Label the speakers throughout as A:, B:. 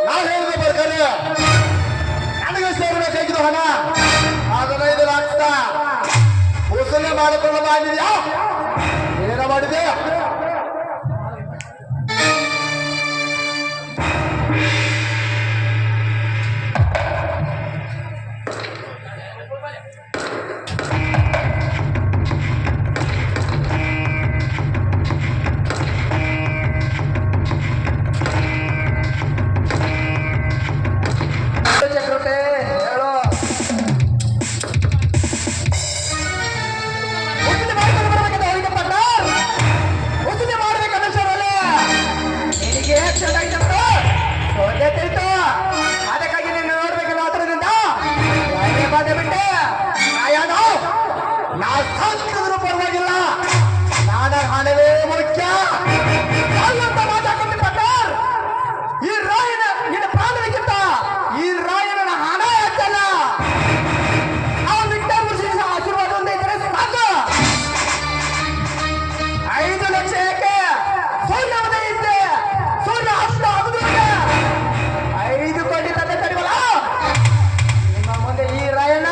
A: ನಾವು ಹೇಳಿದ ಬರ್ತಾರೆ ನನಗೆ ಸೇರಬೇಕಾಗಿದ್ದು ಹಣ 15 ಲಕ್ಷ ವಸೂಲಿ ಮಾಡಿಕೊಂಡು ಮಾಡಿದ್ಯಾ ಏನ ಮಾಡಿದೆ ಅದಕ್ಕಾಗಿ ನೀನು ನೋಡ್ಬೇಕಲ್ಲ ಹತ್ರದಿಂದ ಬಿಟ್ಟೆ ನಾ ಸಾಕಿದ್ರು ಪರವಾಗಿಲ್ಲ ನಾನ ಹಣವೇ ಮುಖ್ಯ ಅಂತ ಮಾತಾಡ್ಕೊಂಡು ಪಟ್ಟಾರ್ ಈ ರಾಯನ ನಿನ್ನ ಪ್ರಾಣಕ್ಕಿಂತ ಈ ರಾಯನ ಹಣ ಹೆಚ್ಚಲ್ಲ ಅವನು ವಿಕ್ಟರ್ ಮುರ್ಸಿನ ಆಶೀರ್ವಾದ ಒಂದೇ ಇದ್ರೆ ಸಾಕು 5 ಲಕ್ಷ ಏಕೆ ಸೂರ್ಯವದೇ ಇದ್ದೆ ಸೂರ್ಯ ಅಷ್ಟ ಆಗುದು 5 ಕೋಟಿ ತಂದೆ ತಡಿವಲ್ಲ ನಿಮ್ಮ ಮುಂದೆ ಈ ರಾಯಣ್ಣ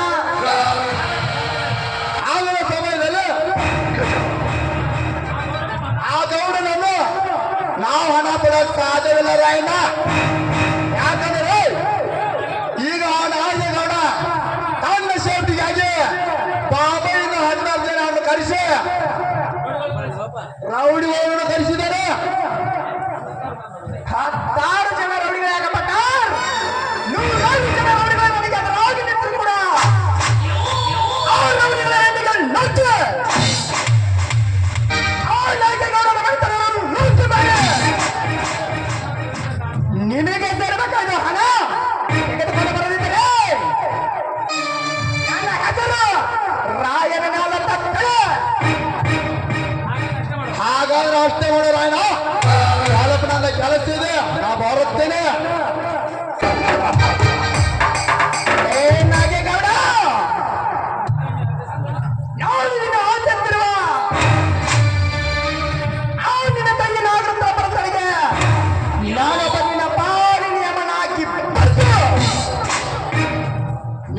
A: ಆಗುವ ಸಮಯದಲ್ಲಿ ಆ ಗೌಡನನ್ನು ನಾವು ಹಣ ಕೊಡೋಕೆ ಸಾಧ್ಯವಿಲ್ಲ ರಾಯಣ್ಣ ಯಾಕಂದ್ರೆ ಈಗ ನಾಳೆ ಗೌಡ ತನ್ನ ಸೇಫ್ಟಿಗಾಗಿ ಬಾಬಾಯಿಂದ 16 ಜನ ಅವನು ಕರೆಸಿ ರೌಡಿ ಹೋಗನ್ನು ಕರೆಸಿದ್ದಾರೆ 16 ಜನ ರೌಡಿಗಳಾಗಪಟ್ಟ 100 ಜನ ರೌಡಿಗಳ ನನಗೆ ಅದರಾಗಿ ನಿಂತು ಕೂಡ ಆ ರೌಡಿಗಳ ಹೆಣ್ಣಿಗೆ ನಚ್ಚು ಆ ನಾಯಕಗೌಡರ ಮೈತನವನ್ನು ನುಚ್ಚು ಬೇರೆ ನಿನಗೆ ಸೇರಬೇಕಾದ ಹಣ ತೆಗೆದುಕೊಂಡು ಬರದಿದ್ದರೆ ನನ್ನ ಹೆಸರು ರಾಯನ ನಾಲ ತಪ್ಪೆ ಹಾಗಾದ್ರೆ ಅಷ್ಟೇ ಮಾಡು ರಾಯಣ ನನ್ನ ಕೆಲಸ ಇದೆ ನಾ ಬರುತ್ತೇನೆ ನಾಗೇಗೌಡ ನಾನು ನಿನ್ನ ಆಚರಿಸಿರುವ ನಿನ್ನ ತಂಗಿ ನಾಗರತ್ನ ಬರತಳಿಗೆ ನಾನೊಬ್ಬ ನಿನ್ನ ಪಾಡಿ ನಿಯಮನ ಹಾಕಿ ಬರ್ತು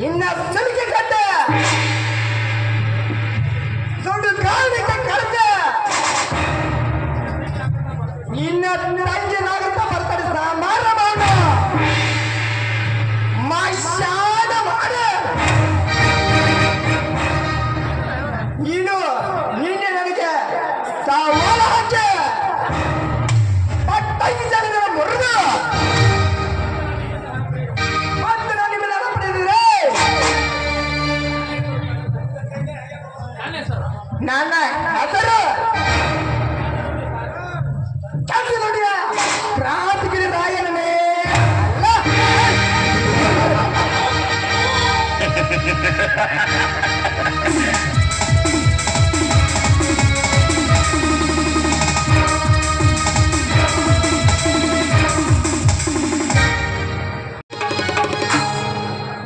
A: ನಿನ್ನ ಸಲಿಗೆ ಕಟ್ಟೆ ದೊಡ್ಡ ಕಾರಣಕ್ಕೆ ಕಳಿಸೆ ನಿನ್ನ ತಂಗಿ ನಾಗರತ್ನ ಬರ್ತಾರೆ ಸಮಾರಂಭ ಮಶಾದ ಮಾಡು ನೀನು ನಿನ್ನೆ ನನಗೆ ಸವಾಲ ಹಾಕಿ ಪಟ್ಟಂಗಿ ಜನಗಳ ಮುರಿದು ಮತ್ತೆ ನಾನು ನಿಮ್ಮನ್ನ ನೆನಪಿಡಿದ್ರೆ ನನ್ನ ಹೆಸರು ಚಂದ್ರನುಡಿಯ ಕ್ರಾಂತಿಗಿರಿ ರಾಯನೇ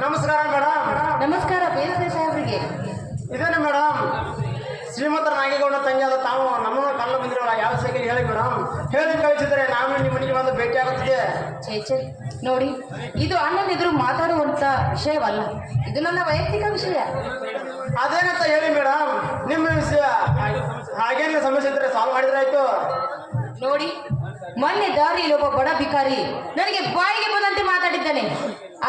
A: ನಮಸ್ಕಾರ ಮೇಡಮ್.
B: ನಮಸ್ಕಾರ ಬೇರೆ ಸಾಹೇಬ್ರಿಗೆ.
A: ಇದೇನೆ ಮೇಡಮ್ ಶ್ರೀಮಂತರ ನಾಗೇಗೌಡ ತಂಗಿಯಾದ ತಾವು ನಮ್ಮನ್ನು ಕಲ್ಲ ಬಂದಿರೋಲ್ಲ ಯಾವ ಸೈಕಲ್ ಹೇಳಿ ಮೇಡಮ್ ಹೇಳಿ ಕಳಿಸಿದ್ರೆ ನಾನು ನಿಮ್ಮ ಮನೆಗೆ ಬಂದು ಭೇಟಿ ಆಗುತ್ತಿದೆ.
B: ಚೇಚೆ ನೋಡಿ, ಇದು ಅಣ್ಣನೆದುರು ಮಾತಾಡುವಂತ ವಿಷಯವಲ್ಲ, ಇದು ನನ್ನ ವೈಯಕ್ತಿಕ ವಿಷಯ.
A: ಅದೇನಂತ ಹೇಳಿ ಮೇಡಮ್, ನಿಮ್ಮ ವಿಷಯ ಹಾಗೇನು ಸಮಸ್ಯೆ ಇದ್ರೆ ಸಾಲ್ವ್ ಮಾಡಿದ್ರೆ ಆಯ್ತು.
B: ನೋಡಿ, ಮೊನ್ನೆ ದಾರಿಯಲ್ಲಿ ಒಬ್ಬ ಬಡ ಭಿಕಾರಿ ನನಗೆ ಬಾಯಿಗೆ ಬಂದಂತೆ ಮಾತಾಡಿದ್ದಾನೆ.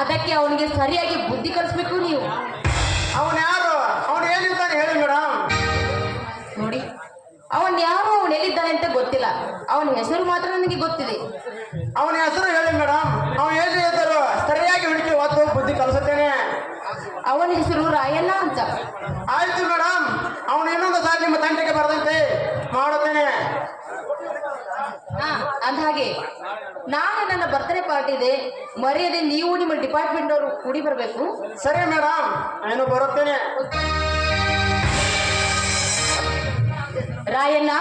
B: ಅದಕ್ಕೆ ಅವನಿಗೆ ಸರಿಯಾಗಿ ಬುದ್ಧಿ ಕಲಿಸ್ಬೇಕು ನೀವು.
A: ಅವನು ಯಾರು, ಅವನು ಏನಿದ್ದಾನೆ ಹೇಳಿ ಮೇಡಮ್.
B: ನೋಡಿ, ಅವನ್ ಯಾರು, ಅವನು ಎಲ್ಲಿದ್ದಾನೆ ಅಂತ ಗೊತ್ತಿಲ್ಲ. ಅವನ ಹೆಸರು ಮಾತ್ರ ನನಗೆ ಗೊತ್ತಿದೆ.
A: ಅವನ ಹೆಸರು ಹೇಳಿ ಮೇಡಮ್. ಅವನು ಹೇಳಿ ಹೇಳ್ತಾರೋ ಸರಿಯಾಗಿ ಹುಡುಕಿ ಒತ್ತು ಬುದ್ಧಿ ಕಲಿಸುತ್ತೇನೆ.
B: ಅವನ ಹೆಸರು ರಾಯಣ್ಣ ಅಂತ.
A: ಆಯ್ತು ಮೇಡಮ್, ಅವನು ಇನ್ನೊಂದು ಸಾರಿ ನಿಮ್ಮ ತಂಟೆಗೆ ಬರದಂತೆ ಮಾಡುತ್ತೇನೆ.
B: ಅಂದಹಾಗೆ ನಾನು ನನ್ನ ಬರ್ತ್ಡೇ ಪಾರ್ಟಿ ಇದೆ, ಮರ್ಯಾದೆ ನೀವು ನಿಮ್ಮ ಡಿಪಾರ್ಟ್ಮೆಂಟ್ ಅವರು ಕೂಡಿ ಬರಬೇಕು.
A: ಸರಿ ಮೇಡಮ್, ನಾನು ಬರುತ್ತೇನೆ.
B: ರಾಯಣ್ಣ